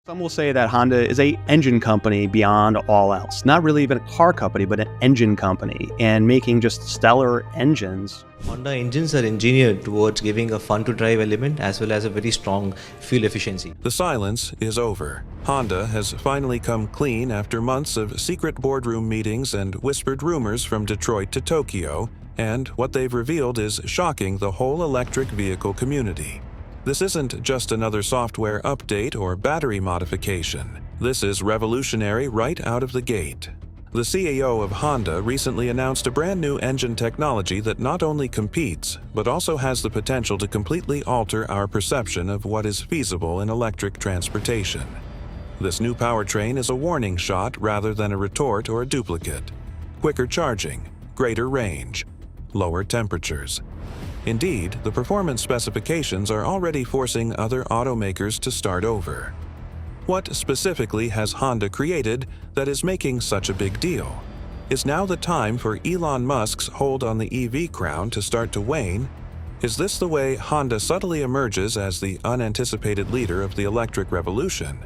Some will say that Honda is an engine company beyond all else. Not really even a car company, but an engine company, and making just stellar engines. Honda engines are engineered towards giving a fun-to-drive element as well as a very strong fuel efficiency. The silence is over. Honda has finally come clean after months of secret boardroom meetings and whispered rumors from Detroit to Tokyo, and what they've revealed is shocking the whole electric vehicle community. This isn't just another software update or battery modification. This is revolutionary right out of the gate. The CEO of Honda recently announced a brand new engine technology that not only competes, but also has the potential to completely alter our perception of what is feasible in electric transportation. This new powertrain is a warning shot rather than a retort or a duplicate. Quicker charging, greater range, lower temperatures. Indeed, the performance specifications are already forcing other automakers to start over. What specifically has Honda created that is making such a big deal? Is now the time for Elon Musk's hold on the EV crown to start to wane? Is this the way Honda subtly emerges as the unanticipated leader of the electric revolution?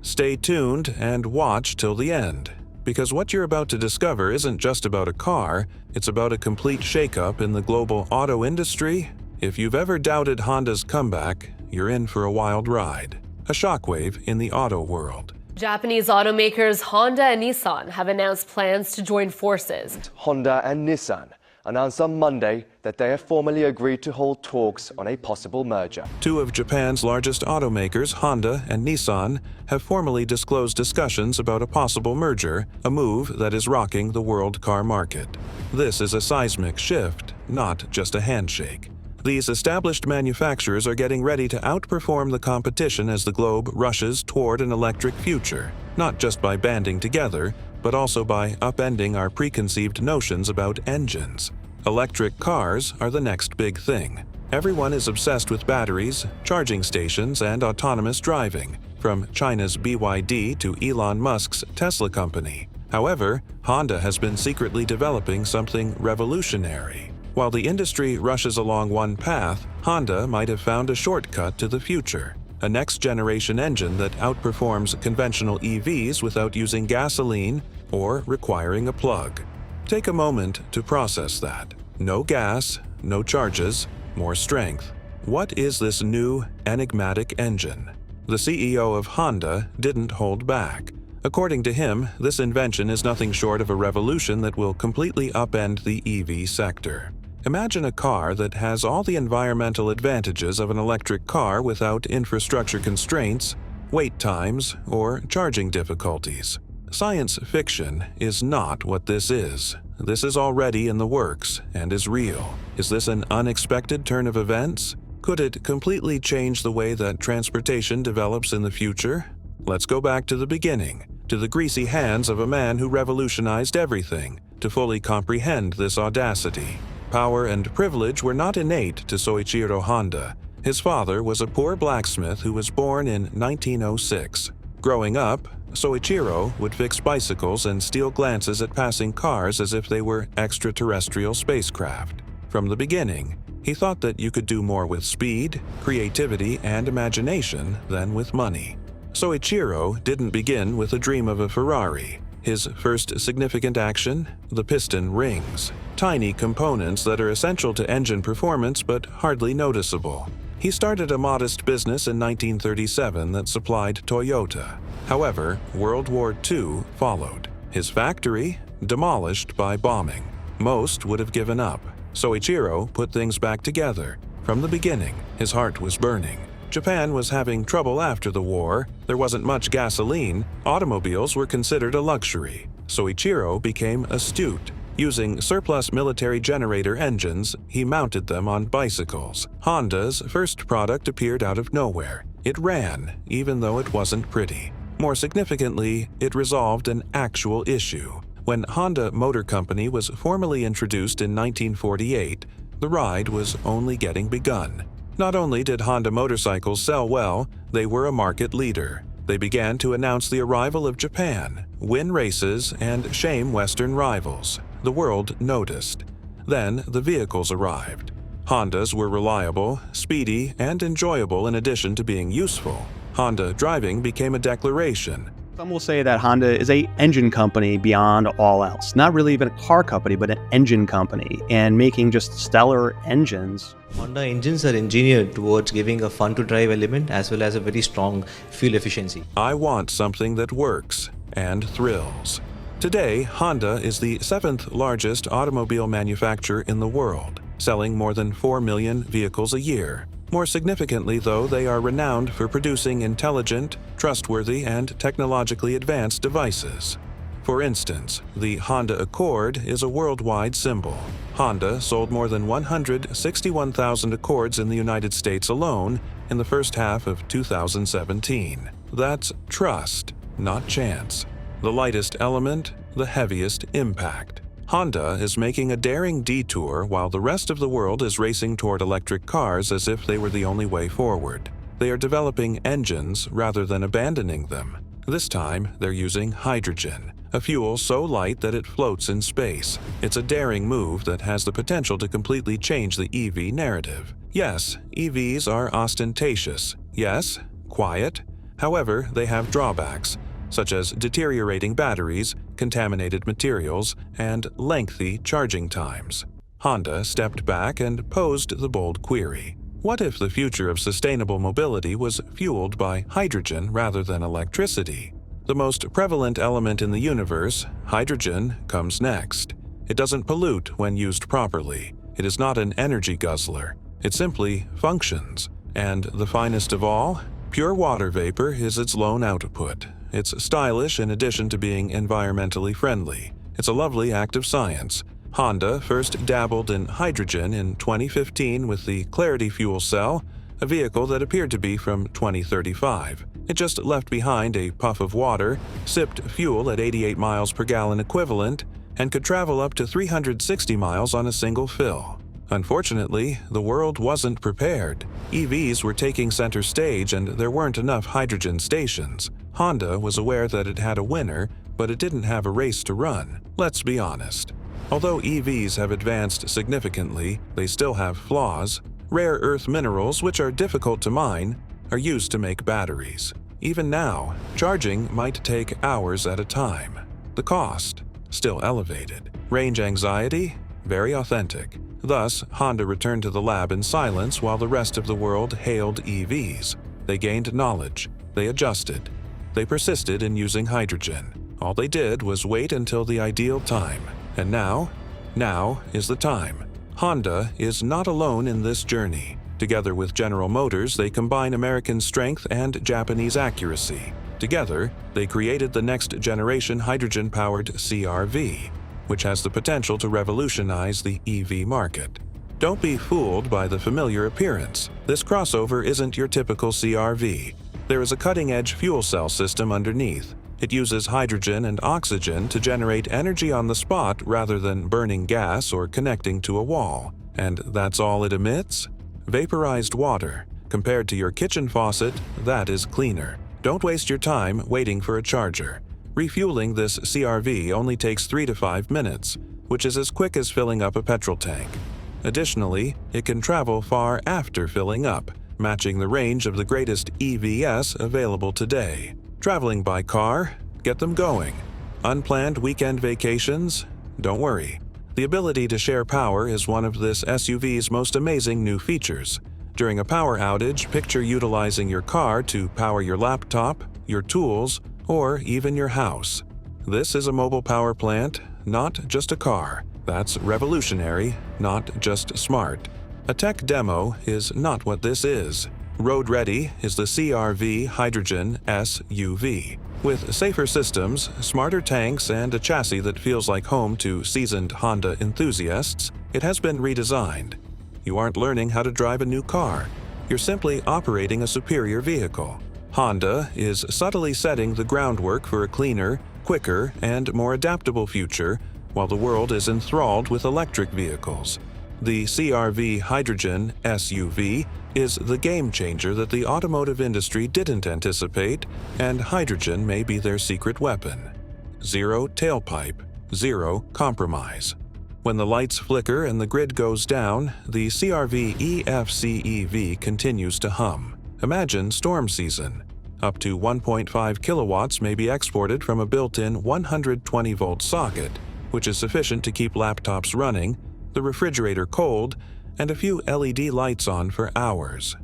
Stay tuned and watch till the end, because what you're about to discover isn't just about a car, it's about a complete shakeup in the global auto industry. If you've ever doubted Honda's comeback, you're in for a wild ride. A shockwave in the auto world. Japanese automakers Honda and Nissan have announced plans to join forces. Honda and Nissan announced on Monday that they have formally agreed to hold talks on a possible merger. Two of Japan's largest automakers, Honda and Nissan, have formally disclosed discussions about a possible merger, a move that is rocking the world car market. This is a seismic shift, not just a handshake. These established manufacturers are getting ready to outperform the competition as the globe rushes toward an electric future, not just by banding together, but also by upending our preconceived notions about engines. Electric cars are the next big thing. Everyone is obsessed with batteries, charging stations, and autonomous driving, from China's BYD to Elon Musk's Tesla company. However, Honda has been secretly developing something revolutionary. While the industry rushes along one path, Honda might have found a shortcut to the future. A next-generation engine that outperforms conventional EVs without using gasoline or requiring a plug. Take a moment to process that. No gas, no charges, more strength. What is this new, enigmatic engine? The CEO of Honda didn't hold back. According to him, this invention is nothing short of a revolution that will completely upend the EV sector. Imagine a car that has all the environmental advantages of an electric car without infrastructure constraints, wait times, or charging difficulties. Science fiction is not what this is. This is already in the works and is real. Is this an unexpected turn of events? Could it completely change the way that transportation develops in the future? Let's go back to the beginning, to the greasy hands of a man who revolutionized everything, to fully comprehend this audacity. Power and privilege were not innate to Soichiro Honda. His father was a poor blacksmith who was born in 1906. Growing up, Soichiro would fix bicycles and steal glances at passing cars as if they were extraterrestrial spacecraft. From the beginning, he thought that you could do more with speed, creativity, and imagination than with money. Soichiro didn't begin with a dream of a Ferrari. His first significant action? The piston rings. Tiny components that are essential to engine performance but hardly noticeable. He started a modest business in 1937 that supplied Toyota. However, World War II followed. His factory? Demolished by bombing. Most would have given up. Soichiro put things back together. From the beginning, his heart was burning. Japan was having trouble after the war. There wasn't much gasoline. Automobiles were considered a luxury. Soichiro became astute. Using surplus military generator engines, he mounted them on bicycles. Honda's first product appeared out of nowhere. It ran, even though it wasn't pretty. More significantly, it resolved an actual issue. When Honda Motor Company was formally introduced in 1948, the ride was only getting begun. Not only did Honda motorcycles sell well, they were a market leader. They began to announce the arrival of Japan, win races, and shame Western rivals. The world noticed. Then the vehicles arrived. Hondas were reliable, speedy, and enjoyable in addition to being useful. Honda driving became a declaration. Some will say that Honda is an engine company beyond all else. Not really even a car company, but an engine company, and making just stellar engines. Honda engines are engineered towards giving a fun-to-drive element as well as a very strong fuel efficiency. I want something that works and thrills. Today, Honda is the 7th largest automobile manufacturer in the world, selling more than 4 million vehicles a year. More significantly, though, they are renowned for producing intelligent, trustworthy, and technologically advanced devices. For instance, the Honda Accord is a worldwide symbol. Honda sold more than 161,000 Accords in the United States alone in the first half of 2017. That's trust, not chance. The lightest element, the heaviest impact. Honda is making a daring detour while the rest of the world is racing toward electric cars as if they were the only way forward. They are developing engines rather than abandoning them. This time, they're using hydrogen, a fuel so light that it floats in space. It's a daring move that has the potential to completely change the EV narrative. Yes, EVs are ostentatious. Yes, quiet. However, they have drawbacks, such as deteriorating batteries, contaminated materials, and lengthy charging times. Honda stepped back and posed the bold query. What if the future of sustainable mobility was fueled by hydrogen rather than electricity? The most prevalent element in the universe, hydrogen, comes next. It doesn't pollute when used properly. It is not an energy guzzler. It simply functions. And the finest of all, pure water vapor is its lone output. It's stylish in addition to being environmentally friendly. It's a lovely act of science. Honda first dabbled in hydrogen in 2015 with the Clarity fuel cell, a vehicle that appeared to be from 2035. It just left behind a puff of water, sipped fuel at 88 miles per gallon equivalent, and could travel up to 360 miles on a single fill. Unfortunately, the world wasn't prepared. EVs were taking center stage and there weren't enough hydrogen stations. Honda was aware that it had a winner, but it didn't have a race to run. Let's be honest. Although EVs have advanced significantly, they still have flaws. Rare earth minerals, which are difficult to mine, are used to make batteries. Even now, charging might take hours at a time. The cost, still elevated. Range anxiety, very authentic. Thus, Honda returned to the lab in silence while the rest of the world hailed EVs. They gained knowledge. They adjusted. They persisted in using hydrogen. All they did was wait until the ideal time. And now is the time. Honda is not alone in this journey. Together with General Motors, they combine American strength and Japanese accuracy. Together, they created the next-generation hydrogen-powered CR-V, which has the potential to revolutionize the EV market. Don't be fooled by the familiar appearance. This crossover isn't your typical CR-V. There is a cutting-edge fuel cell system underneath. It uses hydrogen and oxygen to generate energy on the spot rather than burning gas or connecting to a wall. And that's all it emits? Vaporized water. Compared to your kitchen faucet, that is cleaner. Don't waste your time waiting for a charger. Refueling this CR-V only takes 3 to 5 minutes, which is as quick as filling up a petrol tank. Additionally, it can travel far after filling up, matching the range of the greatest EVs available today. Traveling by car? Get them going. Unplanned weekend vacations? Don't worry. The ability to share power is one of this SUV's most amazing new features. During a power outage, picture utilizing your car to power your laptop, your tools, or even your house. This is a mobile power plant, not just a car. That's revolutionary, not just smart. A tech demo is not what this is. Road ready is the CR-V Hydrogen SUV. With safer systems, smarter tanks, and a chassis that feels like home to seasoned Honda enthusiasts, it has been redesigned. You aren't learning how to drive a new car. You're simply operating a superior vehicle. Honda is subtly setting the groundwork for a cleaner, quicker, and more adaptable future while the world is enthralled with electric vehicles. The CR-V Hydrogen SUV is the game changer that the automotive industry didn't anticipate, and hydrogen may be their secret weapon. Zero tailpipe, zero compromise. When the lights flicker and the grid goes down, the CR-V EFCEV continues to hum. Imagine storm season. Up to 1.5 kilowatts may be exported from a built-in 120-volt socket, which is sufficient to keep laptops running, the refrigerator cold, and a few LED lights on for hours.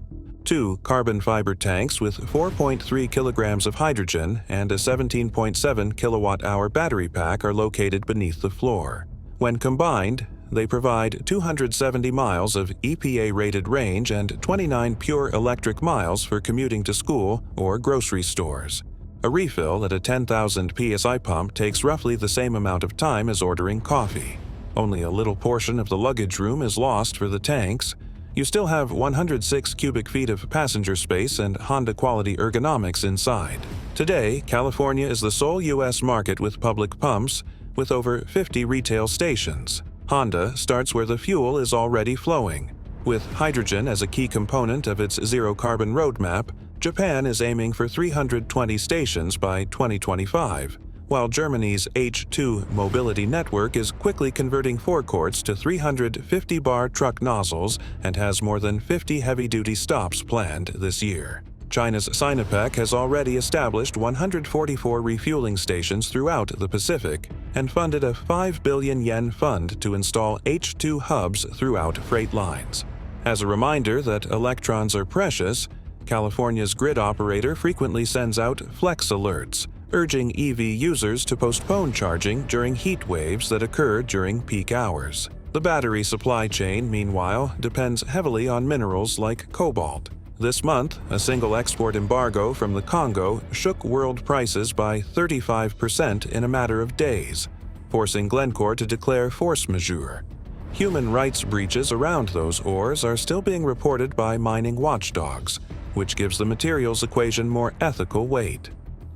2 carbon fiber tanks with 4.3 kilograms of hydrogen and a 17.7 kilowatt-hour battery pack are located beneath the floor. When combined, they provide 270 miles of EPA-rated range and 29 pure electric miles for commuting to school or grocery stores. A refill at a 10,000 psi pump takes roughly the same amount of time as ordering coffee. Only a little portion of the luggage room is lost for the tanks. You still have 106 cubic feet of passenger space and Honda-quality ergonomics inside. Today, California is the sole U.S. market with public pumps, with over 50 retail stations. Honda starts where the fuel is already flowing. With hydrogen as a key component of its zero-carbon roadmap, Japan is aiming for 320 stations by 2025, while Germany's H2 mobility network is quickly converting forecourts to 350-bar truck nozzles and has more than 50 heavy-duty stops planned this year. China's Sinopec has already established 144 refueling stations throughout the Pacific and funded a 5 billion yen fund to install H2 hubs throughout freight lines. As a reminder that electrons are precious, California's grid operator frequently sends out flex alerts, urging EV users to postpone charging during heat waves that occur during peak hours. The battery supply chain, meanwhile, depends heavily on minerals like cobalt. This month, a single export embargo from the Congo shook world prices by 35% in a matter of days, forcing Glencore to declare force majeure. Human rights breaches around those ores are still being reported by mining watchdogs, which gives the materials equation more ethical weight.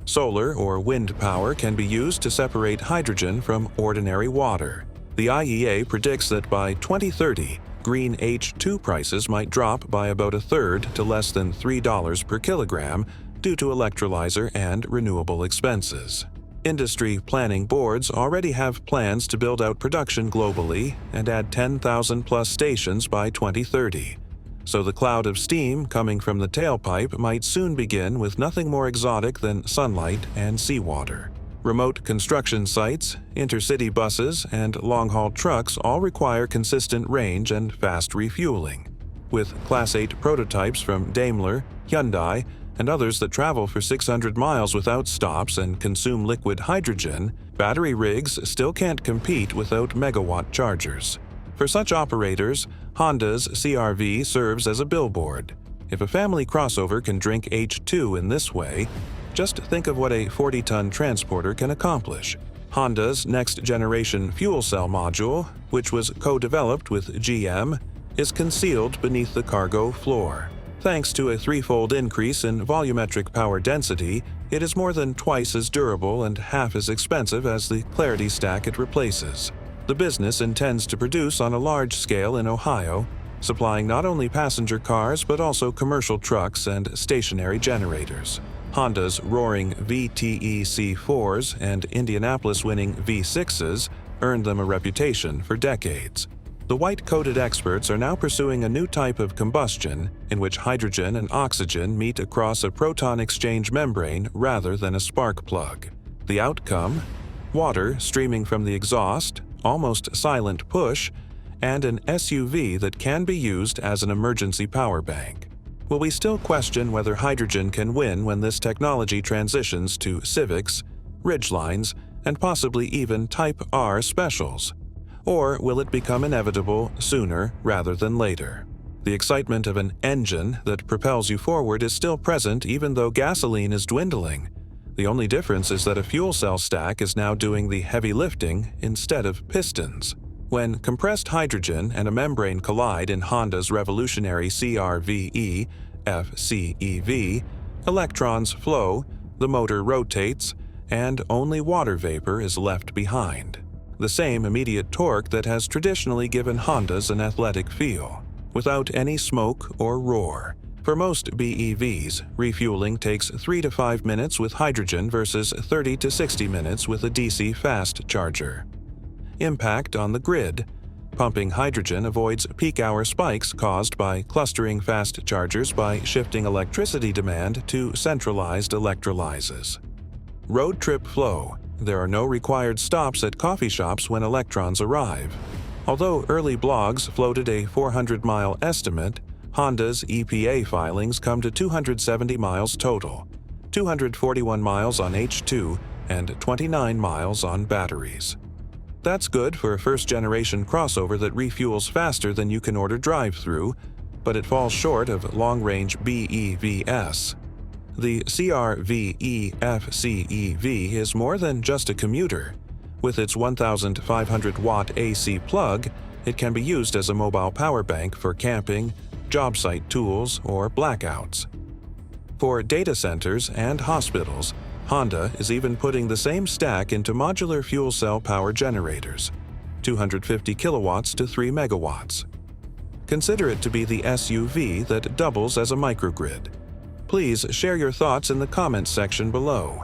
Solar or wind power can be used to separate hydrogen from ordinary water. The IEA predicts that by 2030, green H2 prices might drop by about a third to less than $3 per kilogram due to electrolyzer and renewable expenses. Industry planning boards already have plans to build out production globally and add 10,000-plus stations by 2030. So the cloud of steam coming from the tailpipe might soon begin with nothing more exotic than sunlight and seawater. Remote construction sites, intercity buses, and long-haul trucks all require consistent range and fast refueling. With Class 8 prototypes from Daimler, Hyundai, and others that travel for 600 miles without stops and consume liquid hydrogen, battery rigs still can't compete without megawatt chargers. For such operators, Honda's CR-V serves as a billboard. If a family crossover can drink H2 in this way, just think of what a 40-ton transporter can accomplish. Honda's next-generation fuel cell module, which was co-developed with GM, is concealed beneath the cargo floor. Thanks to a threefold increase in volumetric power density, it is more than twice as durable and half as expensive as the Clarity stack it replaces. The business intends to produce on a large scale in Ohio, supplying not only passenger cars but also commercial trucks and stationary generators. Honda's roaring VTE C4s and Indianapolis-winning V6s earned them a reputation for decades. The white-coated experts are now pursuing a new type of combustion in which hydrogen and oxygen meet across a proton exchange membrane rather than a spark plug. The outcome? Water streaming from the exhaust, almost silent push, and an SUV that can be used as an emergency power bank. Will we still question whether hydrogen can win when this technology transitions to Civics, Ridgelines, and possibly even Type R specials? Or will it become inevitable sooner rather than later? The excitement of an engine that propels you forward is still present even though gasoline is dwindling. The only difference is that a fuel cell stack is now doing the heavy lifting instead of pistons. When compressed hydrogen and a membrane collide in Honda's revolutionary CR-VE, FCEV, electrons flow, the motor rotates, and only water vapor is left behind. The same immediate torque that has traditionally given Hondas an athletic feel, without any smoke or roar. For most BEVs, refueling takes 3 to 5 minutes with hydrogen versus 30 to 60 minutes with a DC fast charger. Impact on the grid. Pumping hydrogen avoids peak hour spikes caused by clustering fast chargers by shifting electricity demand to centralized electrolyzes. Road trip flow. There are no required stops at coffee shops when electrons arrive. Although early blogs floated a 400-mile estimate, Honda's EPA filings come to 270 miles total, 241 miles on H2 and 29 miles on batteries. That's good for a first-generation crossover that refuels faster than you can order drive-through, but it falls short of long-range BEVs. The CR-V FCEV is more than just a commuter. With its 1,500-watt AC plug, it can be used as a mobile power bank for camping, job site tools, or blackouts. For data centers and hospitals, Honda is even putting the same stack into modular fuel cell power generators, 250 kilowatts to 3 megawatts. Consider it to be the SUV that doubles as a microgrid. Please share your thoughts in the comments section below.